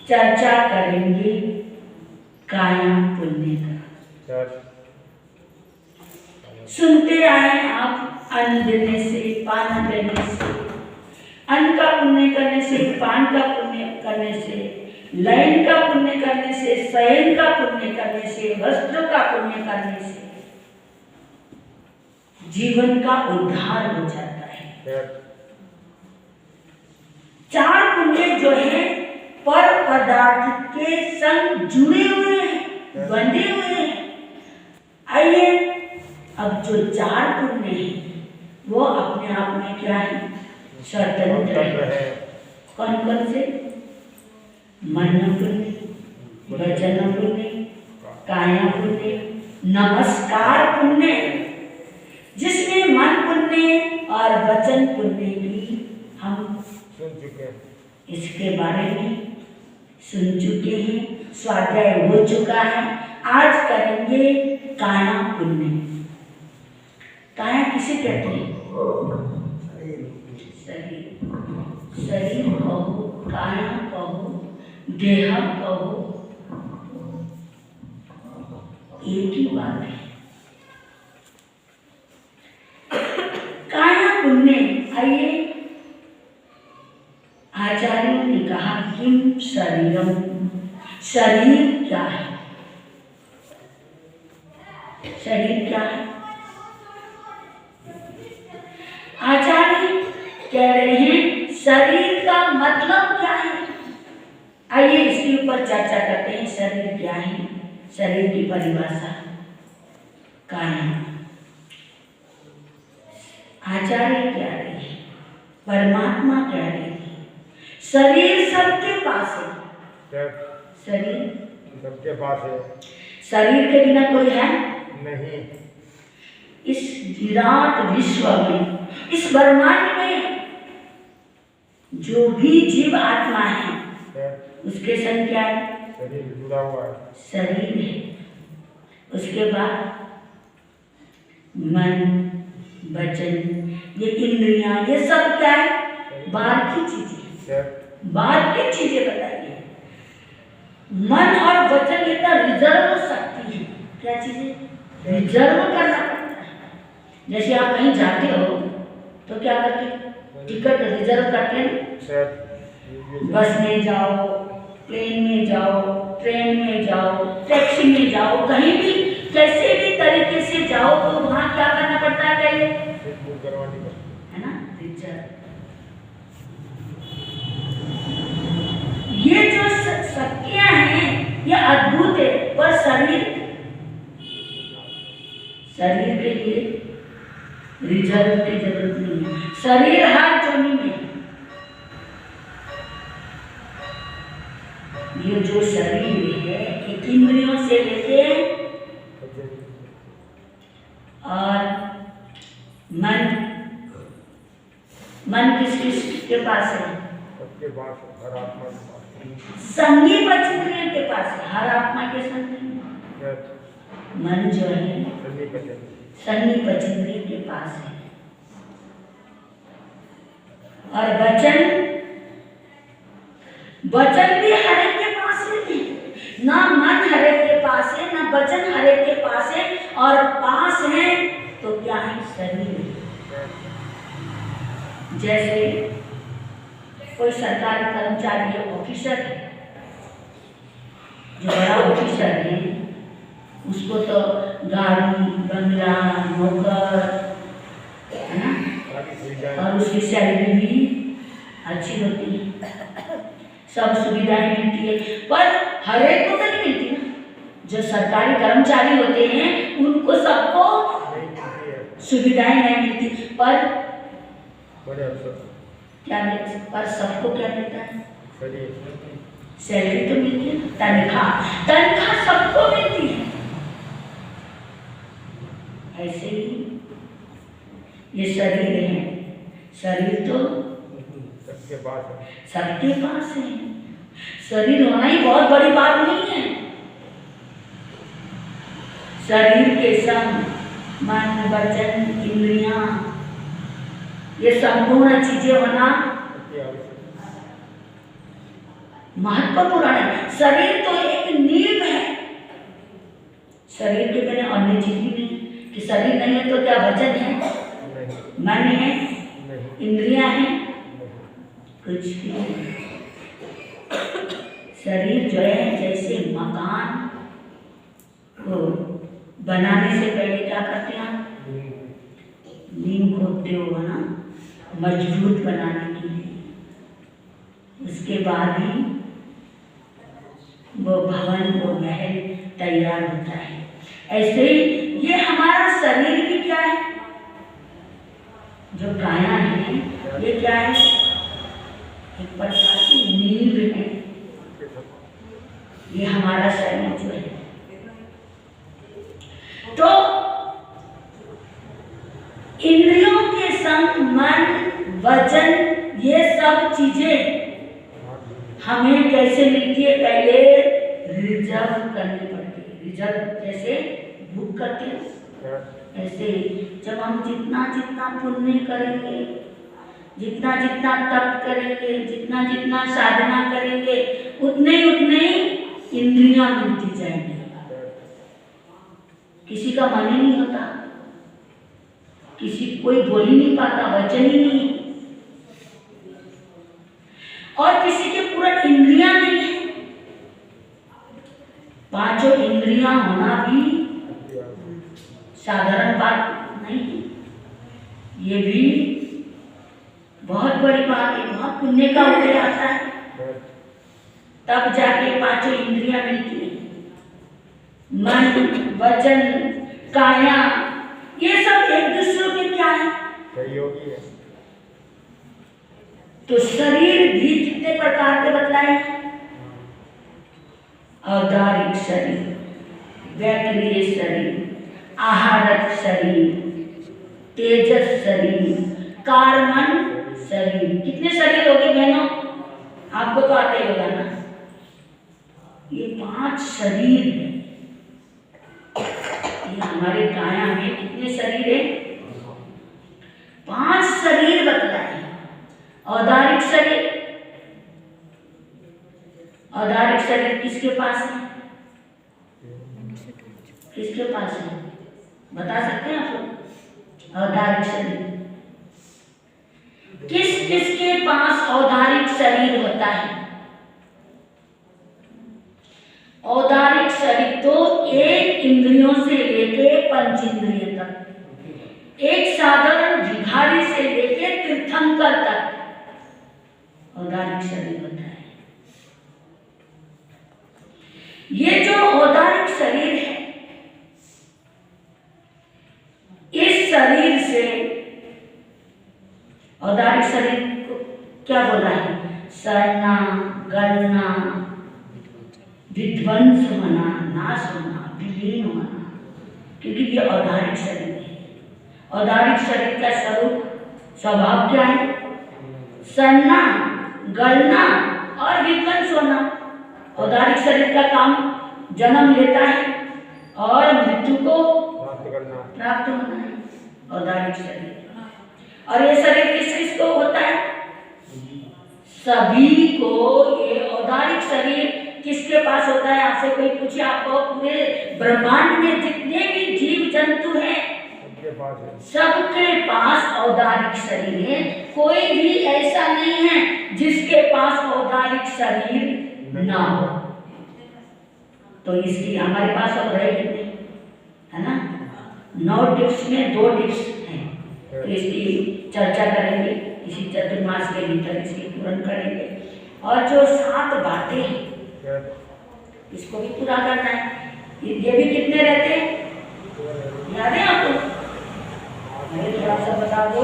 चर्चा करेंगे काया पुण्य का। सुनते आए आप, अन्न देने से, पान देने से, अन्न का पुण्य करने से, पान का पुण्य करने से, लयन का पुण्य करने से, शयन का पुण्य करने से, वस्त्र का पुण्य करने से जीवन का उद्धार हो जाता है। चार पुण्य जो है पर पदार्थ के संग जुड़े हुए हैं, बंधे हुए हैं। आइए, अब जो चार पुण्य हैं वो अपने आप में क्या है? स्वतंत्र है। कौन कौन से? मन पुण्य, वचन पुण्य, काया पुण्य, नमस्कार पुण्य, जिसमें मन पुण्य और वचन पुण्य की हम सुन चुके हैं, इसके बारे में सुन चुके हैं, स्वाध्याय हो चुका है। आज करेंगे काया पुण्य। काया किसे कहते हैं? शरीर। शरीर कहो, काया कहो, देह कहो, एक ही बात है। काया पुण्य। आइए, आचार्यों ने कहा किम शरीरम, शरीर क्या है? शरीर क्या है? आचार्य कह रहे हैं शरीर का मतलब क्या है? आइए इसके ऊपर चर्चा करते हैं। शरीर क्या है? शरीर की परिभाषा काया। आचार्य कह रहे हैं, परमात्मा कह रहे हैं शरीर सबके पास है। शरीर सबके पास है। शरीर के बिना कोई है नहीं। इस विराट विश्व में, इस ब्रह्मांड में जो भी जीव आत्मा है उसके संग क्या है? शरीर जुड़ा हुआ है। शरीर है। उसके बाद मन, वचन, ये इंद्रियां, ये सब क्या है? बाहर की चीजें। बाहर की चीजें बताइए। मन और वचन ये तो रिजर्व हो सकती है। क्या चीजें? रिजर्व करना पड़ता है। जैसे आप कहीं जाते हो तो क्या करते? टिकट रिजर्व करते हैं। बस में जाओ, प्लेन में जाओ, ट्रेन में जाओ, टैक्सी में जाओ, कहीं भी कैसे भी तरीके से जाओ तो वहाँ क्या करना पड़ता है? पहले है ना, रिजर्व। ये जो शक्तियां हैं ये अद्भुत है, पर शरीर के लिए रिजर्व की जरूरत नहीं है। शरीर हर जोनी में। ये जो शरीर है एक इंद्रियों से लेके और मन किस के पास है? सबके पास, हर आत्मा के पास। संगी पचेंद्रिय के पास है। हर आत्मा के संग मन जो है संगी पचेंद्रिय के पास है। और वचन भी हर एक के पास नहीं है। ना मन हर एक के पास है, ना वचन हर एक के पास है। और पास है तो क्या है? शरीर। जैसे कोई सरकारी कर्मचारी है, ऑफिसर है, जो बड़ा ऑफिसर है उसको तो गाड़ी, बंगला, नौकर, है ना, और उसकी सैलरी भी अच्छी होती है, सब सुविधाएं मिलती है। पर हर एक को तो नहीं मिलती ना। जो सरकारी कर्मचारी होते हैं उनको सबको सुविधाएं नहीं मिलती, पर क्या मिलता है? पर सबको क्या मिलता है? सैलरी तो मिलती है, तनख्वाह सबको मिलती है। ऐसे ही ये शरीर है। शरीर तो सबके पास है। शरीर होना ही बहुत बड़ी बात नहीं है। शरीर के संग मन, वचन, इंद्रियां, ये संपूर्ण चीजें होना महत्वपूर्ण है। शरीर तो एक नींव है, शरीर के बिना अन्य चीज भी नहीं है। कि शरीर नहीं है तो क्या वचन है, नहीं, मन है, नहीं, इंद्रियां हैं, नहीं। कुछ भी नहीं। शरीर जो है जैसे मकान को बनाने से पहले क्या करते हैं, नींव खोदते हो ना, मजबूत बनाने के लिए, उसके बाद ही वो भवन, वो महल तैयार होता है। ऐसे ही ये हमारा शरीर भी क्या है, जो काया है ये क्या है, एक प्रकार की नींव है। ये हमारा शरीर जो है, तो इंद्रियों के संग मन, वचन, ये सब चीजें हमें कैसे मिलती है, पहले रिजर्व करनी पड़ती है। रिजर्व जैसे बुक करते हैं, ऐसे जब हम जितना जितना पुण्य करेंगे, जितना जितना तप करेंगे, जितना जितना साधना करेंगे, उतने उतने इंद्रियां मिलती जाएंगी। किसी का मन ही नहीं होता, किसी कोई बोल ही नहीं पाता, वचन ही नहीं, और किसी के पूरा इंद्रियां नहीं है। पांचों इंद्रियां होना भी साधारण बात नहीं है, ये भी बहुत बड़ी बात है, बहुत पुण्य का उदय आता है, तब जाके पांचों इंद्रियां मिलती है। मन, वचन, काया, ये सब एक दूसरे के क्या है, सहयोगी है। तो शरीर भी कितने प्रकार के बतलाए, औदारिक शरीर, वैक्रिय शरीर, आहारक शरीर, तेजस शरीर, कार्मन शरीर। कितने शरीर हो गए बहनों, आपको तो आते ही होगा ना, ये 5 शरीर है। ये हमारे काया में कितने शरीर है, 5 शरीर बतलाए। औदारिक शरीर, औदारिक शरीर किसके पास है, किसके पास है, बता सकते हैं आप लोग? औदारिक शरीर किस किसके पास औदारिक शरीर होता है? औदारिक शरीर तो एक इंद्रियों से लेके पंचेंद्रिय तक, एक साधारण भिखारी से लेके तीर्थंकर तक औदारिक शरीर होता है। ये जो औदारिक शरीर है, इस शरीर से, औदारिक शरीर को क्या बोला है, सड़ना, गलना, विध्वंस होना, नाश होना, विलीन होना, क्योंकि ये औदारिक शरीर है। औदारिक शरीर का स्वरूप, स्वभाव क्या है, सड़ना, गलना और विध्वंस होना। औदारिक शरीर का काम जन्म लेता है और मृत्यु को प्राप्त होना है, औदारिक शरीर। और ये शरीर किस किस को होता है, सभी को। ये औदारिक शरीर किसके पास होता है, आपसे कोई पूछे, आपको पूरे ब्रह्मांड में जितने भी जीव जंतु हैं सबके पास औदारिक शरीर है। कोई भी ऐसा नहीं है जिसके पास औदारिक शरीर ना हो। तो इसलिए हमारे पास अब रहे कितने, है ना, 9 टिप्स में 2 टिप्स हैं, तो इसकी चर्चा करेंगे इसी चतुर्मास के भीतर, इसकी पूर्ण करेंगे। और जो 7 बातें हैं इसको भी पूरा करना है। ये भी कितने रहते हैं, याद है आपको? थोड़ा सा बता दो।